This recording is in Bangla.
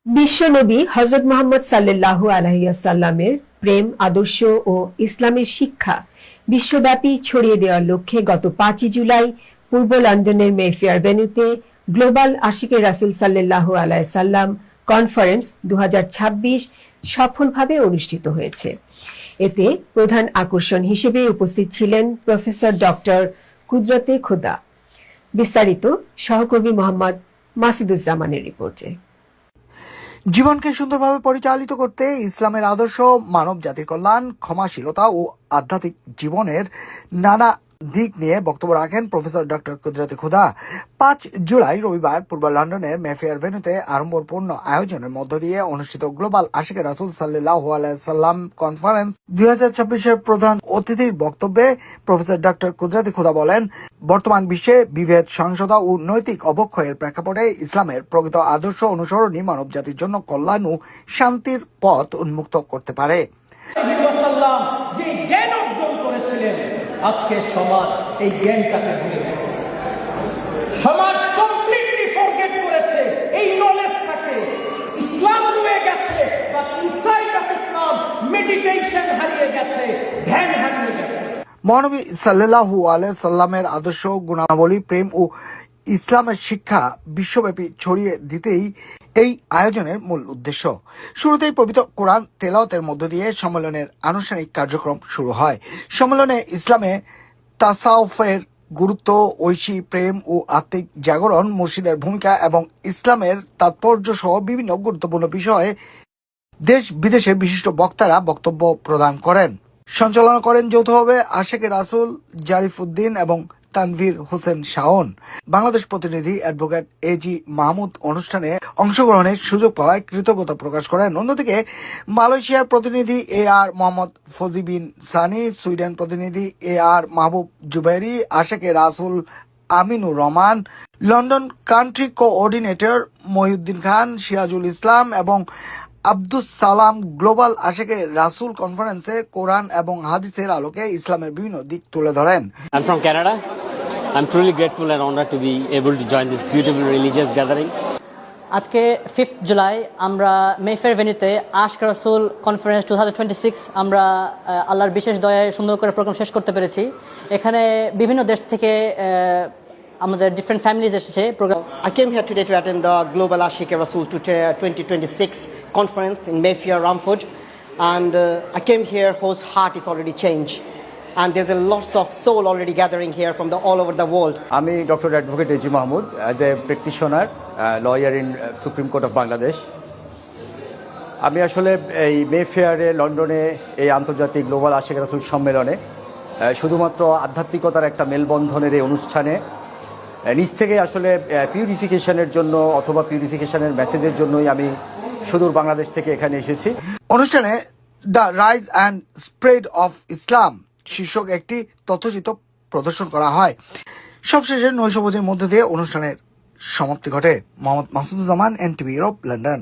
বিশ্বনবী হযরত মুহাম্মদ সাল্লাল্লাহু আলাইহি ওয়াসাল্লামের প্রেম, আদর্শ ও ইসলামের শিক্ষা বিশ্বব্যাপী ছড়িয়ে দেওয়ার লক্ষ্যে গত 5 জুলাই পূর্ব লন্ডনের মেফেয়ার ভেন্যুতে গ্লোবাল আশিকে রাসূল সাল্লাল্লাহু আলাইহি সাল্লাম কনফারেন্স 2026 সফলভাবে অনুষ্ঠিত হয়েছে। এতে প্রধান আকর্ষণ হিসেবে উপস্থিত ছিলেন প্রফেসর ডক্টর কুদরতে খোদা। বিস্তারিত সহকর্মী মোহাম্মদ মাসুদুজ্জামানের রিপোর্টে। জীবনকে সুন্দরভাবে পরিচালিত করতে ইসলামের আদর্শ মানব জাতির কল্যাণ, ক্ষমাশীলতা ও আধ্যাত্মিক জীবনের নানা দিক নিয়ে বক্তব্য রাখেন প্রফেসর ডক্টর কুদরতে খোদা। 5 জুলাই রবিবার পূর্ব লন্ডনের মেফেয়ার ভেন্যুতে আড়ম্বরপূর্ণ আয়োজনের মধ্য দিয়ে অনুষ্ঠিত গ্লোবাল আশিকে রাসূল সাল্লাল্লাহু আলাইহি সাল্লাম কনফারেন্স 2026-এর প্রধান অতিথির বক্তব্যে প্রফেসর ডক্টর কুদরতে খোদা বলেন, বর্তমান বিশ্বে বিভেদ, সহিংসতা ও নৈতিক অবক্ষয়ের প্রেক্ষাপটে ইসলামের প্রকৃত আদর্শ অনুসরণই মানব জাতির জন্য কল্যাণ ও শান্তির পথ উন্মুক্ত করতে পারে। যে জ্ঞান অর্জন করেছিলেন, আজকে সমাজ এই জ্ঞানটাকে ভুলে গেছে। সমাজ কমপ্লিটলি ফরগেট করেছে এই নলেজটাকে। ইসলাম রয়ে গেছে, but inside of Islam meditation হারিয়ে গেছে, ধ্যান হারিয়ে গেছে। মহানবী সাল্লাল্লাহু আলাইহি সাল্লামের আদর্শ, গুণাবলী, প্রেম ও ইসলামের শিক্ষা বিশ্বব্যাপী ছড়িয়ে দিতেই এই আয়োজনের মূল উদ্দেশ্য। শুরুতেই পবিত্র কোরআন তেলাওয়াতের মধ্য দিয়ে সম্মেলনের আনুষ্ঠানিক কার্যক্রম শুরু হয়। সম্মেলনে ইসলামে তাসাউফের গুরুত্ব, ঐশী, প্রেম ও আত্মিক জাগরণ, মুর্শিদের ভূমিকা এবং ইসলামের তাৎপর্য সহ বিভিন্ন গুরুত্বপূর্ণ বিষয়ে দেশ বিদেশের বিশিষ্ট বক্তারা বক্তব্য প্রদান করেন। সঞ্চালনা করেন যৌথভাবে আশিকে রাসূল জারিফ উদ্দিন এবং তানভীর হোসেন শাওন। বাংলাদেশ প্রতিনিধি অ্যাডভোকেট এজি মাহমুদ অনুষ্ঠানে অংশগ্রহণের সুযোগ পাওয়ায় কৃতজ্ঞতা প্রকাশ করেন। অন্যদিকে মালয়েশিয়ার প্রতিনিধি A R Mohammad Fauzi bin Sani, Sweden প্রতিনিধি A R Mahbub Zuberi, Ashike Rasul Aminur Rahman, London country coordinator Mohiuddin Khan, Sirajul Islam এবং আব্দুস সালাম গ্লোবাল আশিকে রাসূল কনফারেন্সে কোরআন এবং হাদিসের আলোকে ইসলামের বিভিন্ন দিক তুলে ধরেন। I'm from Canada. I'm truly grateful and honored to be able to join this beautiful religious gathering. আজকে 5th জুলাই আমরা মেফেয়ার ভেন্যুতে আশিকে রাসূল কনফারেন্স 2026 আমরা আল্লাহর বিশেষ দয়ায় সুন্দর করে প্রোগ্রাম শেষ করতে পেরেছি। এখানে বিভিন্ন দেশ থেকে আমাদের ডিফারেন্ট ফ্যামিলিজ এসেছে programme. I came here today to attend the Global Aashike Rasool 2026 conference in Mayfair, Romford, and I came here whose heart is already changed, and there's a lots of soul already gathering here from all over the world. আমি doctor advocate AG Mahmud, as a practitioner lawyer in supreme court of Bangladesh. আমি আসলে এই মেফেয়ারে লন্ডনে এই আন্তর্জাতিক গ্লোবাল আশিকে রাসূল সম্মেলনে শুধুমাত্র আধ্যাত্মিকতার একটা মেলবন্ধনের এই অনুষ্ঠানে নিজ থেকে আসলে পিউরিফিকেশনের জন্য অথবা পিউরিফিকেশনের মেসেজের জন্যই আমি সুদূর বাংলাদেশ থেকে এখানে এসেছি। অনুষ্ঠানে the rise and spread of Islam শীর্ষক একটি তথ্যচিত্র প্রদর্শন করা হয়। সবশেষে নৈশভোজের মধ্য দিয়ে অনুষ্ঠানের সমাপ্তি ঘটে। Mohammad Masuduzzaman, NTV Europe, London.